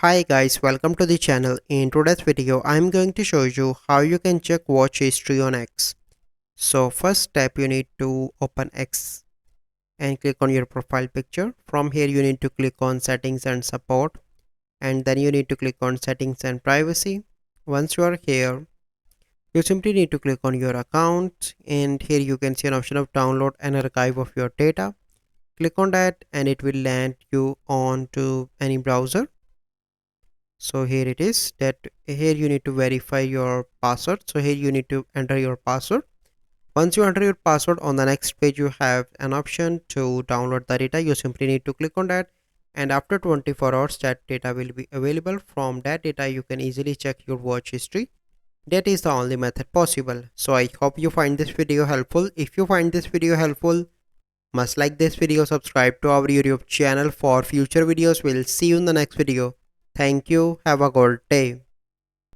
Hi guys, welcome to the channel. In today's video, I'm going to show you how you can check watch history on X. So first step, you need to open X and click on your profile picture. From here, you need to click on settings and support, and then you need to click on settings and privacy. Once you are here, you simply need to click on your account, and here you can see an option of download and archive of your data. Click on that and it will land you on to any browser. So here it is that here you need to verify your password. So here you need to enter your password. Once you enter your password, on the next page you have an option to download the data. You simply need to click on that, and after 24 hours that data will be available. From that data you can easily check your watch history. That is the only method possible. So I hope you find this video helpful. If you find this video helpful, must like this video, subscribe to our YouTube channel for future videos. We'll see you in the next video. Thank you. Have a good day.